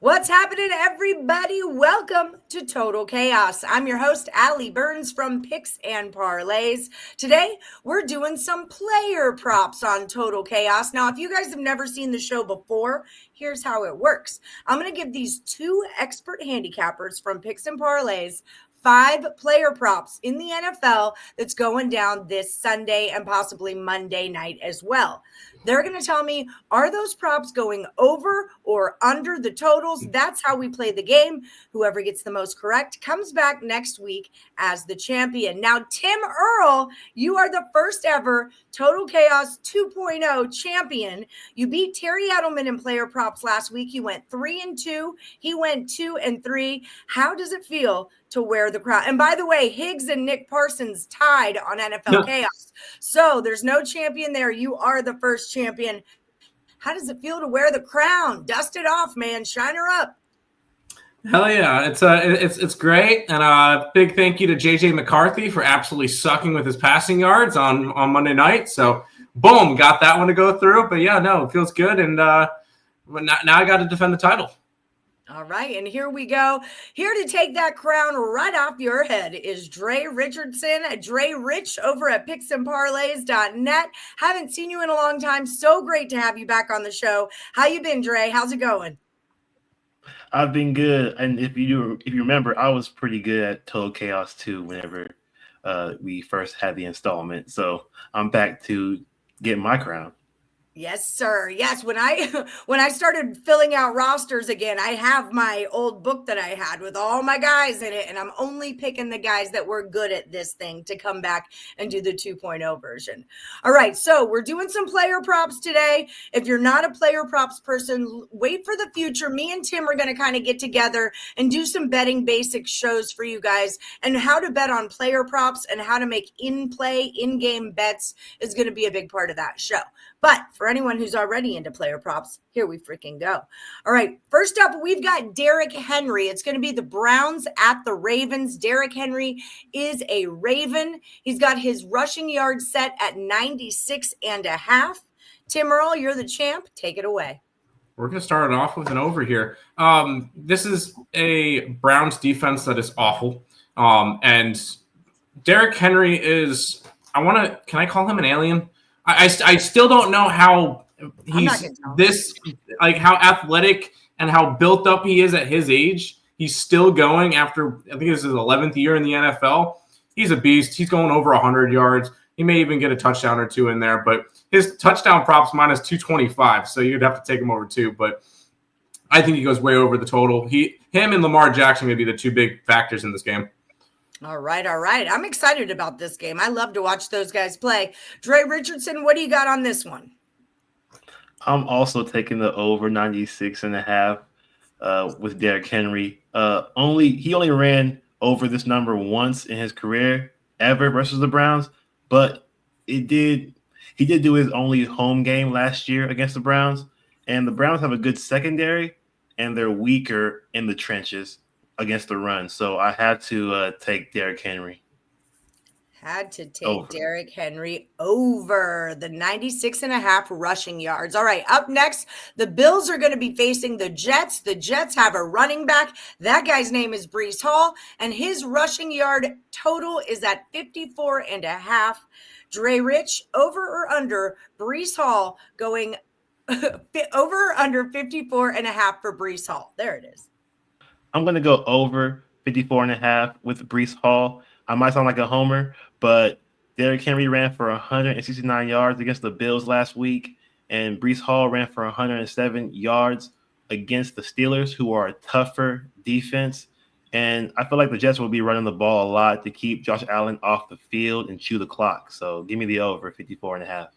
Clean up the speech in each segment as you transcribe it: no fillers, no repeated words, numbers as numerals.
What's happening, everybody? Welcome to Total Chaos. I'm your host, Allie Burns from Picks and Parlays. Today, we're doing some player props on Total Chaos. Now, if you guys have never seen the show before, here's how it works. I'm going to give these two expert handicappers from Picks and Parlays 5 player props in the NFL that's going down this Sunday and possibly Monday night as well. They're going to tell me, are those props going over or under the totals? That's how we play the game. Whoever gets the most correct comes back next week as the champion. Now, Tim Earl, you are the first ever Total Chaos 2.0 champion. You beat Terry Edelman in player props last week. You went 3-2. He went 2-3. How does it feel to wear the crown? And by the way, Higgs and Nick Parsons tied on NFL Chaos. So there's no champion there. You are the first champion. How does it feel to wear the crown? Dust it off, man. Shine her up. Hell yeah. It's great. And big thank you to JJ McCarthy for absolutely sucking with his passing yards on Monday night. So boom, got that one to go through. But yeah, no, it feels good. And now I got to defend the title. All right, and here we go. Here to take that crown right off your head is Dre Richardson, Dre Rich over at picksandparlays.net. Haven't seen you in a long time. So great to have you back on the show. How you been, Dre? How's it going? I've been good, and if you remember, I was pretty good at Total Chaos 2 whenever we first had the installment. So I'm back to get my crown. Yes, sir. Yes. When I started filling out rosters again, I have my old book that I had with all my guys in it, and I'm only picking the guys that were good at this thing to come back and do the 2.0 version. All right. So we're doing some player props today. If you're not a player props person, wait for the future. Me and Tim are going to kind of get together and do some betting basic shows for you guys, and how to bet on player props and how to make in-game bets is going to be a big part of that show. But for anyone who's already into player props, here we freaking go. All right, first up, we've got Derrick Henry. It's going to be the Browns at the Ravens. Derrick Henry is a Raven. He's got his rushing yards set at 96.5. Tim Earl, you're the champ. Take it away. We're going to start it off with an over here. This is a Browns defense that is awful. And Derrick Henry is, can I call him an alien? I still don't know how he's this, like how athletic and how built up he is at his age. He's still going after, I think this is his 11th year in the NFL. He's a beast. He's going over 100 yards. He may even get a touchdown or two in there, but his touchdown props minus 225. So you'd have to take him over too. But I think he goes way over the total. Him and Lamar Jackson may be the two big factors in this game. All right. I'm excited about this game. I love to watch those guys play. Dre Richardson, what do you got on this one? I'm also taking the over 96.5 with Derrick Henry. He only ran over this number once in his career ever versus the Browns, but he did do his only home game last year against the Browns, and the Browns have a good secondary, and they're weaker in the trenches against the run. So I had to take Derrick Henry. Derrick Henry over the 96.5 rushing yards. All right, up next, the Bills are going to be facing the Jets. The Jets have a running back. That guy's name is Breece Hall, and his rushing yard total is at 54.5. Dre Rich, over or under Breece Hall going over or under 54.5 for Breece Hall? There it is. I'm going to go over 54.5 with Breece Hall. I might sound like a homer, but Derrick Henry ran for 169 yards against the Bills last week, and Breece Hall ran for 107 yards against the Steelers, who are a tougher defense. And I feel like the Jets will be running the ball a lot to keep Josh Allen off the field and chew the clock. So give me the over 54.5.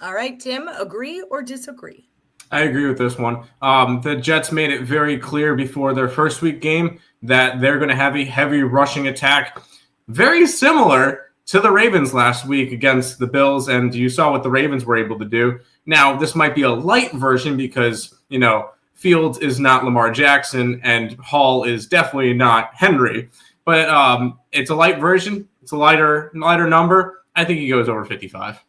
All right, Tim, agree or disagree? I agree with this one. The Jets made it very clear before their first week game that they're going to have a heavy rushing attack, very similar to the Ravens last week against the Bills, and you saw what the Ravens were able to do. Now, this might be a light version because, Fields is not Lamar Jackson, and Hall is definitely not Henry. But it's a light version. It's a lighter number. I think he goes over 55.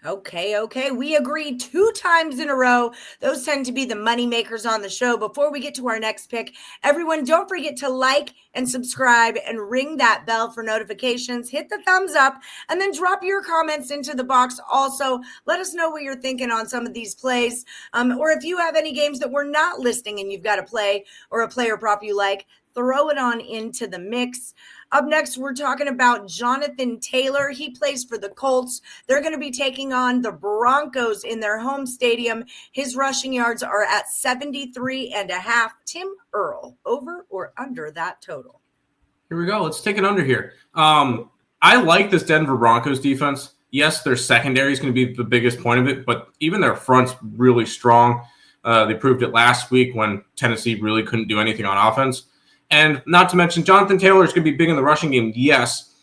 Okay. We agree 2 times in a row. Those tend to be the money makers on the show. Before we get to our next pick, everyone, don't forget to like and subscribe and ring that bell for notifications. Hit the thumbs up and then drop your comments into the box. Also, let us know what you're thinking on some of these plays. Or if you have any games that we're not listing and you've got a play or a player prop you like, throw it on into the mix. Up next, we're talking about Jonathan Taylor. He plays for the Colts. They're going to be taking on the Broncos in their home stadium. His rushing yards are at 73.5. Tim Earl, over or under that total? Here we go. Let's take it under here. I like this Denver Broncos defense. Yes, their secondary is going to be the biggest point of it, but even their front's really strong. They proved it last week when Tennessee really couldn't do anything on offense. And not to mention, Jonathan Taylor is going to be big in the rushing game. Yes,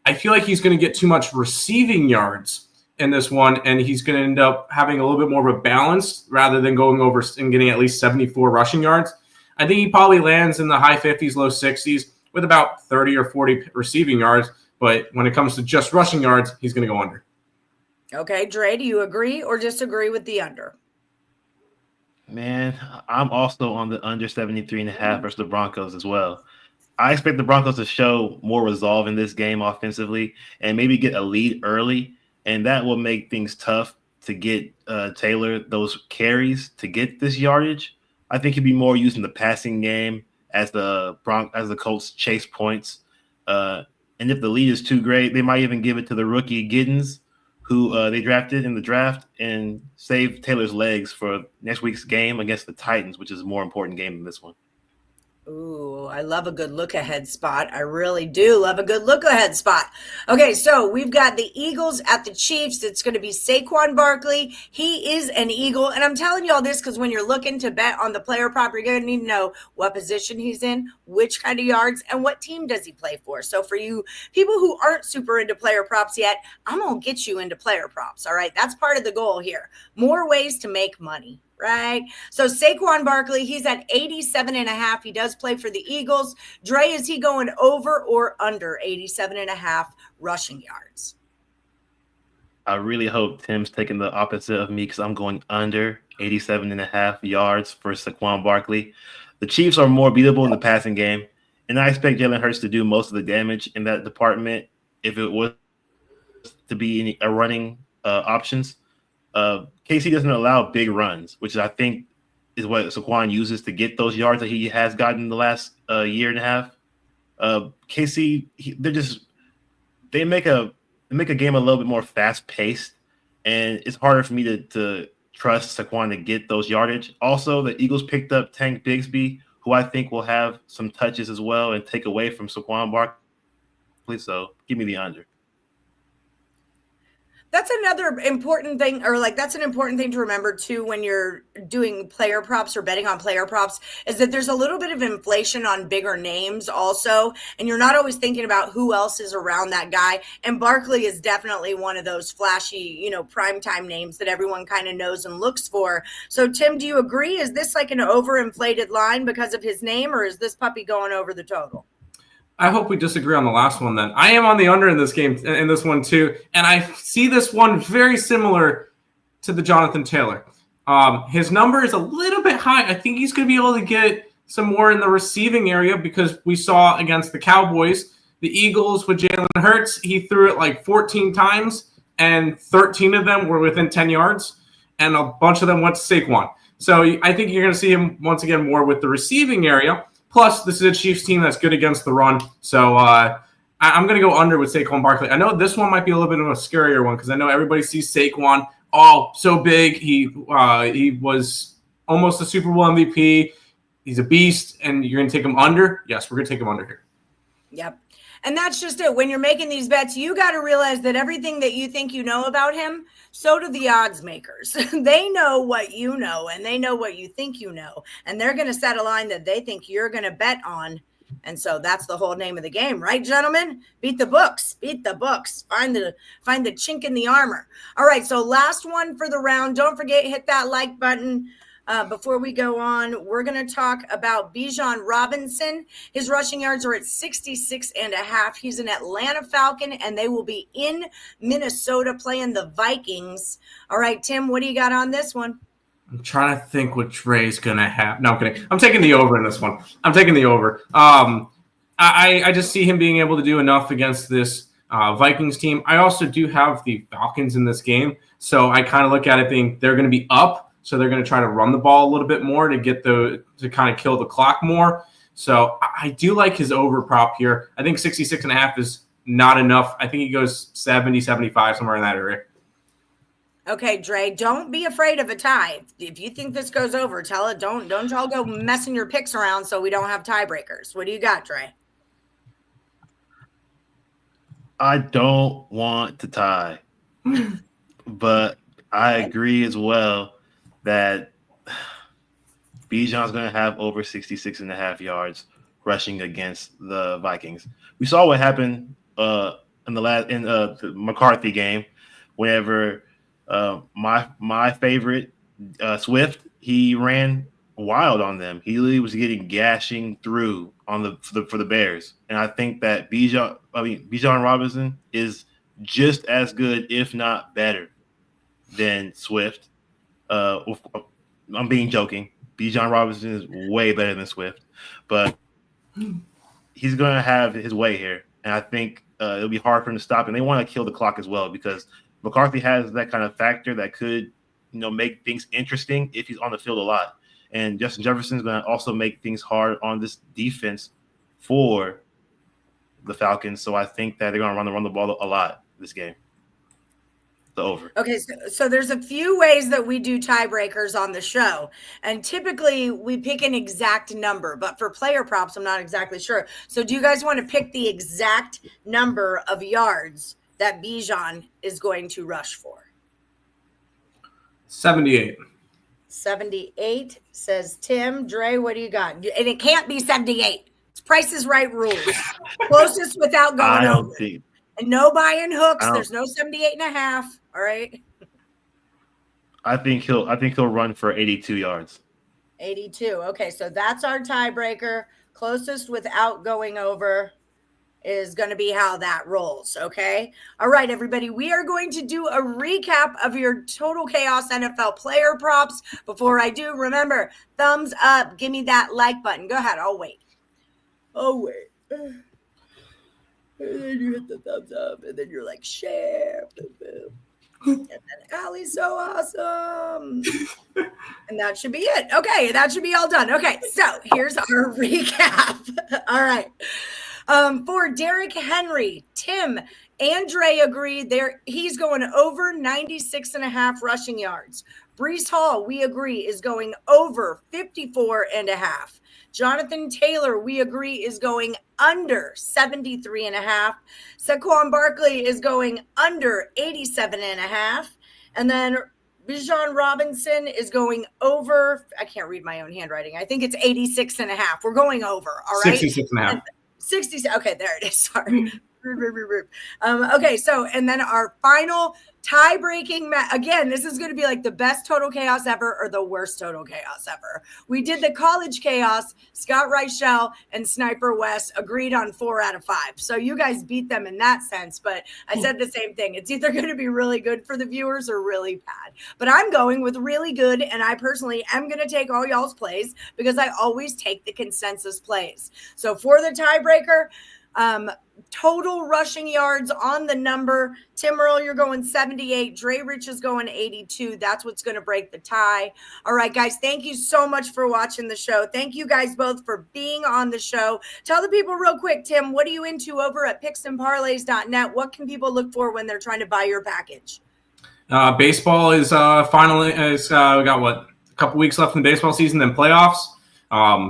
I feel like he's going to get too much receiving yards in this one, and he's going to end up having a little bit more of a balance rather than going over and getting at least 74 rushing yards. I think he probably lands in the high 50s, low 60s with about 30 or 40 receiving yards. But when it comes to just rushing yards, he's going to go under. Okay, Dre, do you agree or disagree with the under? Man, I'm also on the under 73.5 versus the Broncos as well. I expect the Broncos to show more resolve in this game offensively and maybe get a lead early, and that will make things tough to get Taylor those carries to get this yardage. I think he'd be more used in the passing game as the Colts chase points. And if the lead is too great, they might even give it to the rookie Giddens, who they drafted in the draft, and save Taylor's legs for next week's game against the Titans, which is a more important game than this one. Ooh, I love a good look-ahead spot. I really do love a good look-ahead spot. Okay, so we've got the Eagles at the Chiefs. It's going to be Saquon Barkley. He is an Eagle, and I'm telling you all this because when you're looking to bet on the player prop, you're going to need to know what position he's in, which kind of yards, and what team does he play for. So for you people who aren't super into player props yet, I'm going to get you into player props, all right? That's part of the goal here. More ways to make money. Right. So Saquon Barkley, he's at 87.5. He does play for the Eagles. Dre, is he going over or under 87.5 rushing yards? I really hope Tim's taking the opposite of me because I'm going under 87.5 yards for Saquon Barkley. The Chiefs are more beatable in the passing game, and I expect Jalen Hurts to do most of the damage in that department if it was to be a running options. KC doesn't allow big runs, which I think is what Saquon uses to get those yards that he has gotten the last year and a half. KC, they make a game a little bit more fast paced, and it's harder for me to trust Saquon to get those yardage. Also, the Eagles picked up Tank Bigsby, who I think will have some touches as well and take away from Saquon Barkley. So give me the under. That's another important thing, that's an important thing to remember too when you're doing player props or betting on player props, is that there's a little bit of inflation on bigger names also, and you're not always thinking about who else is around that guy. And Barkley is definitely one of those flashy, primetime names that everyone kind of knows and looks for. So Tim, do you agree? Is this like an overinflated line because of his name, or is this puppy going over the total? I hope we disagree on the last one then. I am on the under in this game, in this one too, and I see this one very similar to the Jonathan Taylor. His number is a little bit high. I think he's going to be able to get some more in the receiving area because we saw against the Cowboys, the Eagles with Jalen Hurts, he threw it like 14 times, and 13 of them were within 10 yards, and a bunch of them went to Saquon. So I think you're going to see him once again more with the receiving area. Plus, this is a Chiefs team that's good against the run. So I'm going to go under with Saquon Barkley. I know this one might be a little bit of a scarier one because I know everybody sees Saquon. Oh, so big. He was almost a Super Bowl MVP. He's a beast, and you're going to take him under? Yes, we're going to take him under here. Yep. And that's just it. When you're making these bets, you got to realize that everything that you think you know about him, so do the odds makers. They know what you know, and they know what you think you know. And they're going to set a line that they think you're going to bet on. And so that's the whole name of the game, right, gentlemen? Beat the books. Beat the books. Find the chink in the armor. All right, so last one for the round. Don't forget, hit that like button. Before we go on, we're going to talk about Bijan Robinson. His rushing yards are at 66.5. He's an Atlanta Falcon, and they will be in Minnesota playing the Vikings. All right, Tim, what do you got on this one? I'm trying to think what Dre's going to have. No, I'm kidding. I'm taking the over in this one. I'm taking the over. I just see him being able to do enough against this Vikings team. I also do have the Falcons in this game, so I kind of look at it being they're going to be up. So they're going to try to run the ball a little bit more to kind of kill the clock more. So I do like his over prop here. I think 66.5 is not enough. I think he goes 70, 75, somewhere in that area. Okay, Dre, don't be afraid of a tie. If you think this goes over, tell it. Don't y'all go messing your picks around so we don't have tiebreakers. What do you got, Dre? I don't want to tie, but I agree as well that Bijan's going to have over 66.5 yards rushing against the Vikings. We saw what happened in the McCarthy game, whenever my favorite Swift, he ran wild on them. He really was getting gashing through on for the Bears, and I think that Bijan Robinson is just as good, if not better, than Swift. I'm being joking. Bijan Robinson is way better than Swift, but he's going to have his way here, and I think it'll be hard for him to stop. And they want to kill the clock as well because McCarthy has that kind of factor that could, make things interesting if he's on the field a lot. And Justin Jefferson is going to also make things hard on this defense for the Falcons. So I think that they're going to run the ball a lot this game. The over. Okay, so there's a few ways that we do tiebreakers on the show, and typically we pick an exact number, but for player props, I'm not exactly sure. So do you guys want to pick the exact number of yards that Bijan is going to rush for? 78. 78, says Tim. Dre, what do you got? And it can't be 78. It's Price is Right rules. Closest without going over. And no buying hooks. There's no 78.5. All right. I think he'll run for 82 yards. 82. Okay, so that's our tiebreaker. Closest without going over is going to be how that rolls. Okay. All right, everybody. We are going to do a recap of your Total Chaos NFL player props. Before I do, remember, thumbs up. Give me that like button. Go ahead. I'll wait. And then you hit the thumbs up, and then you're like, share. Boom, boom. And then Allie's so awesome. And that should be it. Okay, that should be all done. Okay, so here's our recap. All right. For Derrick Henry, Tim and Dre agree he's going over 96.5 rushing yards. Breece Hall, we agree, is going over 54.5. Jonathan Taylor, we agree, is going under 73.5. Saquon Barkley is going under 87.5. And then Bijan Robinson is going over, I can't read my own handwriting. I think it's 86.5. We're going over, all right? 66.5. 60. Okay, there it is. Sorry. Okay, so, and then our final tie-breaking again, this is going to be like the best Total Chaos ever or the worst Total Chaos ever. We did the College Chaos. Scott Reichel and Sniper West agreed on 4 out of 5. So you guys beat them in that sense, but I said the same thing. It's either going to be really good for the viewers or really bad. But I'm going with really good, and I personally am going to take all y'all's plays because I always take the consensus plays. So for the tiebreaker, total rushing yards on the number. Tim Earl, you're going 78. Dre Rich is going 82. That's what's going to break the tie. All right, guys, thank you so much for watching the show. Thank you guys both for being on the show. Tell the people real quick, Tim, what are you into over at picksandparlays.net? What can people look for when they're trying to buy your package? Baseball is finally we got a couple weeks left in the baseball season, then playoffs.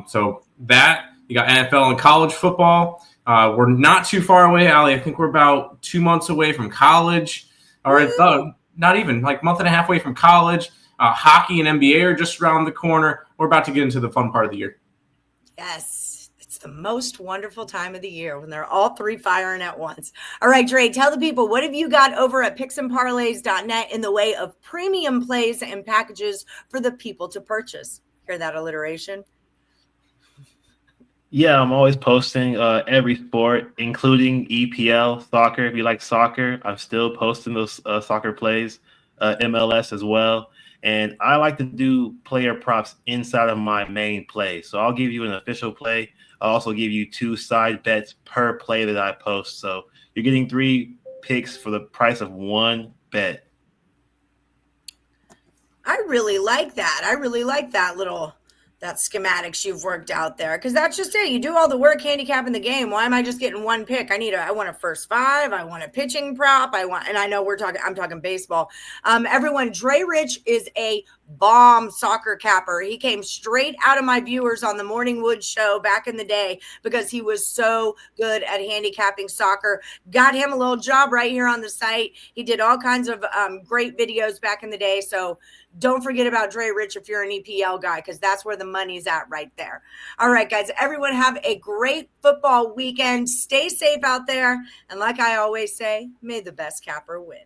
So that you got NFL and college football. We're not too far away, Allie. I think we're about 2 months away from college. Or not even, like month and a half away from college. Hockey and NBA are just around the corner. We're about to get into the fun part of the year. Yes. It's It's the most wonderful time of the year when they're all three firing at once. All right, Dre, tell the people, what have you got over at picksandparlays.net in the way of premium plays and packages for the people to purchase? Hear that alliteration? Yeah, I'm always posting every sport, including EPL, soccer. If you like soccer, I'm still posting those soccer plays, MLS as well. And I like to do player props inside of my main play. So I'll give you an official play. I'll also give you 2 side bets per play that I post. So you're getting 3 picks for the price of 1 bet. I really like that. I really like that schematics you've worked out there, because that's just it. You do all the work handicapping the game. Why am I just getting 1 pick? I want a first 5. I want a pitching prop. And I know I'm talking baseball. Everyone, Dre Rich is a bomb soccer capper. He came straight out of my viewers on the Morning Wood show back in the day because he was so good at handicapping soccer. Got him a little job right here on the site. He did all kinds of great videos back in the day. So don't forget about Dre Rich if you're an EPL guy, because that's where the money's at right there. All right, guys, everyone have a great football weekend. Stay safe out there. And like I always say, may the best capper win.